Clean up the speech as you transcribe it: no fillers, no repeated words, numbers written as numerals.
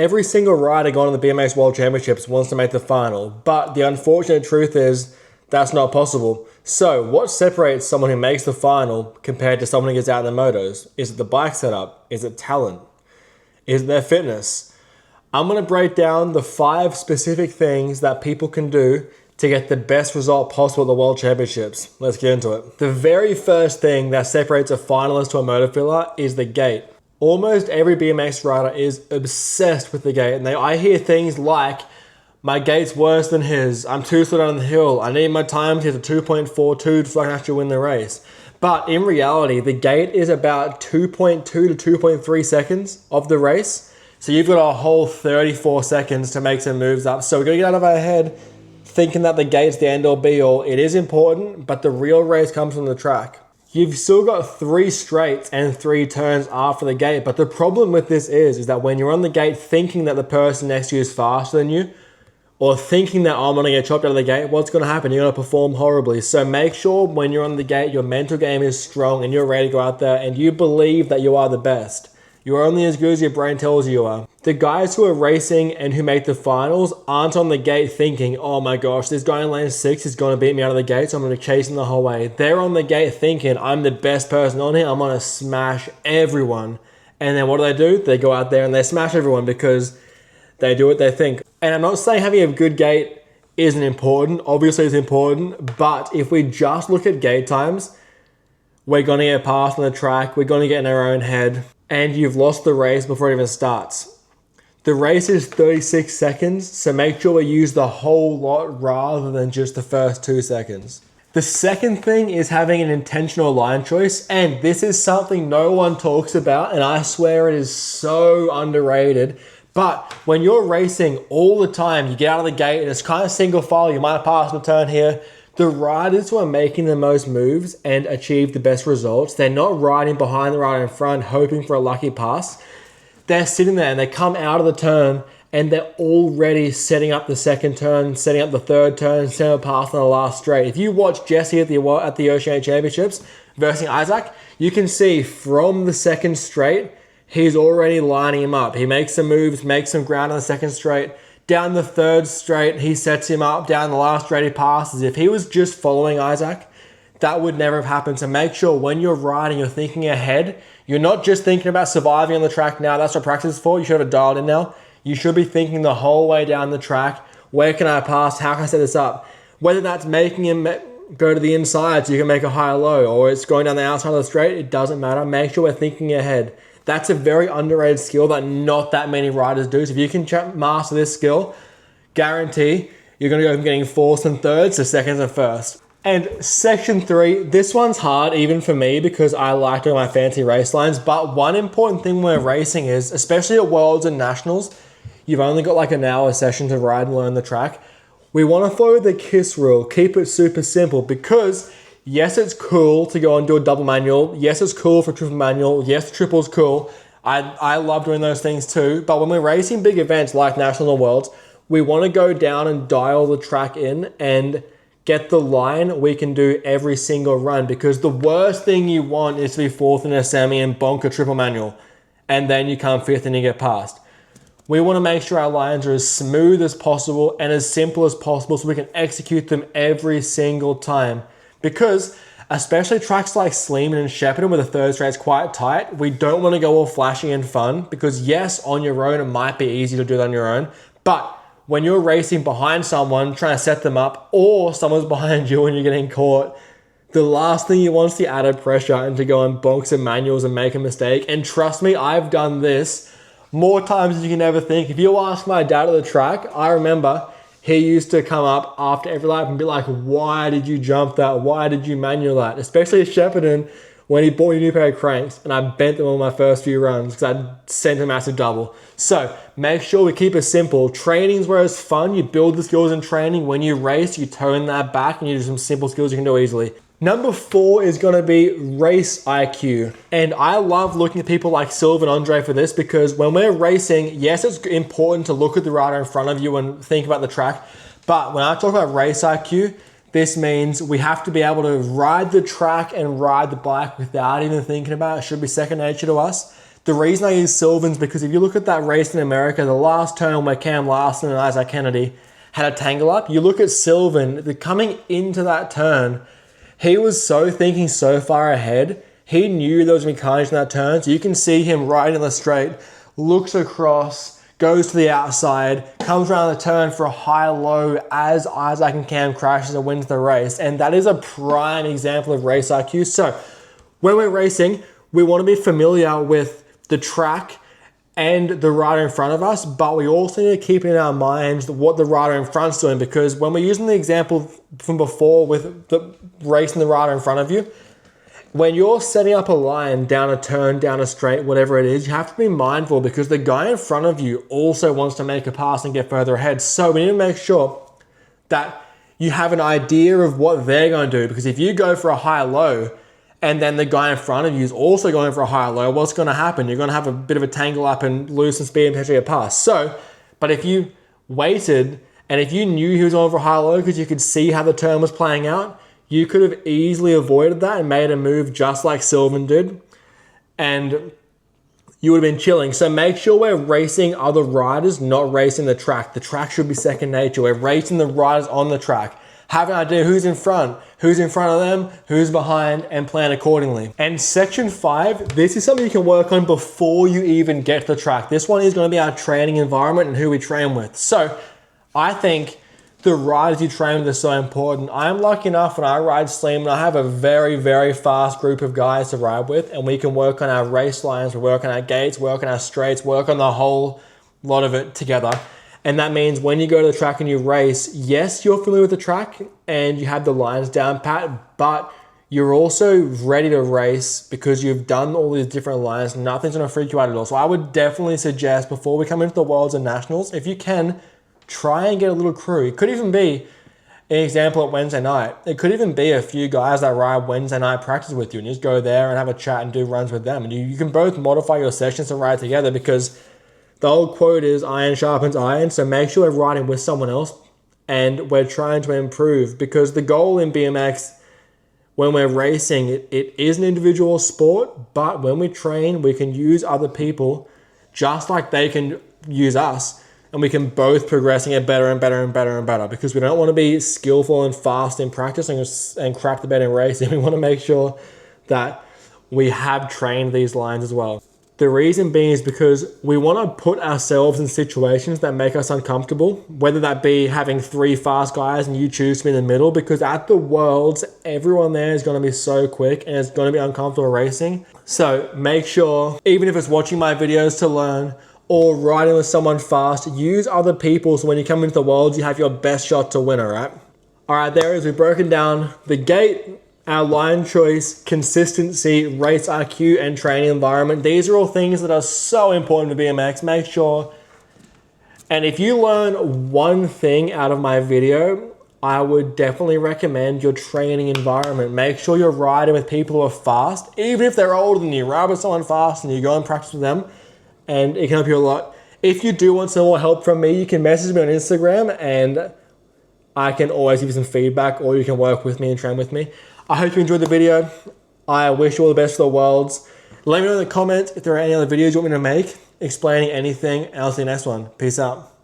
Every single rider going to the BMX World Championships wants to make the final, but the unfortunate truth is that's not possible. So what separates someone who makes the final compared to someone who gets out in the motos? Is it the bike setup? Is it talent? Is it their fitness? I'm going to break down the 5 specific things that people can do to get the best result possible at the World Championships. Let's get into it. The very first thing that separates a finalist to a moto filler is the gait. Almost every BMX rider is obsessed with the gait, and I hear things like, my gait's worse than his, I'm too slow down the hill, I need my time to hit a 2.42 so I can actually win the race. But in reality, the gait is about 2.2 to 2.3 seconds of the race. So you've got a whole 34 seconds to make some moves up. So we're gonna get out of our head thinking that the gait's the end all be all. It is important, but the real race comes from the track. You've still got 3 straights and 3 turns after the gate, but the problem with this is that when you're on the gate thinking that the person next to you is faster than you, or thinking that, oh, I'm gonna get chopped out of the gate, what's gonna happen? You're gonna perform horribly. So make sure when you're on the gate, your mental game is strong and you're ready to go out there and you believe that you are the best. You're only as good as your brain tells you are. The guys who are racing and who make the finals aren't on the gate thinking, oh my gosh, this guy in lane 6 is gonna beat me out of the gate, so I'm gonna chase him the whole way. They're on the gate thinking, I'm the best person on here, I'm gonna smash everyone. And then what do? They go out there and they smash everyone because they do what they think. And I'm not saying having a good gate isn't important, obviously it's important, but if we just look at gate times, we're gonna get past on the track, we're gonna get in our own head, and you've lost the race before it even starts. The race is 36 seconds, so make sure we use the whole lot rather than just the first 2 seconds. The second thing is having an intentional line choice, and this is something no one talks about, and I swear it is so underrated. But when you're racing all the time, you get out of the gate and it's kind of single file, you might pass the turn here. The riders who are making the most moves and achieve the best results, they're not riding behind the rider in front hoping for a lucky pass. They're sitting there and they come out of the turn and they're already setting up the second turn, setting up the third turn, setting up a pass on the last straight. If you watch Jesse at the Oceania Championships versus Isaac, you can see from the second straight, he's already lining him up. He makes some moves, makes some ground on the second straight. Down the third straight, he sets him up. Down the last straight, he passes. If he was just following Isaac, that would never have happened. So make sure when you're riding, you're thinking ahead. You're not just thinking about surviving on the track now. That's what practice is for. You should have it dialed in now. You should be thinking the whole way down the track. Where can I pass? How can I set this up? Whether that's making him go to the inside so you can make a high low, or it's going down the outside of the straight, it doesn't matter. Make sure we're thinking ahead. That's a very underrated skill that not that many riders do. So if you can master this skill, guarantee you're going to go from getting 4th and 3rd to 2nd and 1st. And section 3, this one's hard even for me because I like doing my fancy race lines. But one important thing when we're racing is, especially at Worlds and Nationals, you've only got like an hour session to ride and learn the track. We want to follow the KISS rule, keep it super simple, because yes, it's cool to go and do a double manual. Yes, it's cool for triple manual. Yes, triple's cool. I love doing those things too. But when we're racing big events like Nationals or Worlds, we want to go down and dial the track in and get the line we can do every single run, because the worst thing you want is to be 4th in a semi and bonk a triple manual and then you come 5th and you get past. We want to make sure our lines are as smooth as possible and as simple as possible so we can execute them every single time. Because especially tracks like Sleeman and Shepparton where the third straight's quite tight, we don't want to go all flashy and fun, because yes, on your own, it might be easy to do that on your own, but when you're racing behind someone, trying to set them up, or someone's behind you and you're getting caught, the last thing you want is the added pressure and to go and bonk some manuals and make a mistake. And trust me, I've done this more times than you can ever think. If you ask my dad at the track, I remember he used to come up after every lap and be like, why did you jump that? Why did you manual that? Especially at Shepparton when he bought me a new pair of cranks and I bent them on my first few runs because I'd sent a massive double. So make sure we keep it simple. Training's where it's fun. You build the skills in training. When you race, you tone that back and you do some simple skills you can do easily. Number 4 is going to be race IQ. And I love looking at people like Silva and Andre for this, because when we're racing, yes, it's important to look at the rider in front of you and think about the track. But when I talk about race IQ, this means we have to be able to ride the track and ride the bike without even thinking about it. It should be second nature to us. The reason I use Sylvan's because if you look at that race in America, the last turn where Cam Larson and Isaac Kennedy had a tangle up, you look at Sylvan, coming into that turn, he was so thinking so far ahead. He knew there was going to be carnage in that turn. So you can see him right in the straight, looks across, goes to the outside, comes around the turn for a high-low as Isaac and Cam crashes and wins the race. And that is a prime example of race IQ. So when we're racing, we want to be familiar with the track and the rider in front of us, but we also need to keep in our minds what the rider in front's doing, because when we're using the example from before with the racing the rider in front of you, when you're setting up a line down a turn, down a straight, whatever it is, you have to be mindful because the guy in front of you also wants to make a pass and get further ahead. So we need to make sure that you have an idea of what they're going to do, because if you go for a high-low, and then the guy in front of you is also going for a higher low, what's going to happen? You're going to have a bit of a tangle up and lose some speed and potentially a pass. So, but if you waited and if you knew he was going for a high low because you could see how the turn was playing out, you could have easily avoided that and made a move just like Sylvan did. And you would have been chilling. So make sure we're racing other riders, not racing the track. The track should be second nature. We're racing the riders on the track. Have an idea who's in front of them, who's behind, and plan accordingly. And section 5, this is something you can work on before you even get to the track. This one is going to be our training environment and who we train with. So I think the riders you train with are so important. I'm lucky enough when I ride Slim, and I have a very, very fast group of guys to ride with, and we can work on our race lines, we work on our gates, work on our straights, work on the whole lot of it together. And that means when you go to the track and you race, yes, you're familiar with the track and you have the lines down pat, but you're also ready to race because you've done all these different lines. Nothing's going to freak you out at all. So I would definitely suggest before we come into the Worlds and Nationals, if you can, try and get a little crew. It could even be an example at Wednesday night. It could even be a few guys that ride Wednesday night practice with you and you just go there and have a chat and do runs with them. And you can both modify your sessions to ride together because the old quote is iron sharpens iron, so make sure we're riding with someone else and we're trying to improve, because the goal in BMX when we're racing, it is an individual sport, but when we train, we can use other people just like they can use us, and we can both progress and get better and better and better and better, because we don't want to be skillful and fast in practice and crap the bed in racing. We want to make sure that we have trained these lines as well. The reason being is because we want to put ourselves in situations that make us uncomfortable, whether that be having 3 fast guys and you choose to be in the middle, because at the Worlds, everyone there is going to be so quick and it's going to be uncomfortable racing. So make sure, even if it's watching my videos to learn or riding with someone fast, use other people so when you come into the Worlds, you have your best shot to win, all right? All right, there it is. We've broken down the gate, our line choice, consistency, race IQ, and training environment. These are all things that are so important to BMX. Make sure, and if you learn one thing out of my video, I would definitely recommend your training environment. Make sure you're riding with people who are fast, even if they're older than you. Ride with someone fast and you go and practice with them, and it can help you a lot. If you do want some more help from me, you can message me on Instagram and I can always give you some feedback, or you can work with me and train with me. I hope you enjoyed the video. I wish you all the best for the Worlds. Let me know in the comments if there are any other videos you want me to make explaining anything, and I'll see you next one. Peace out.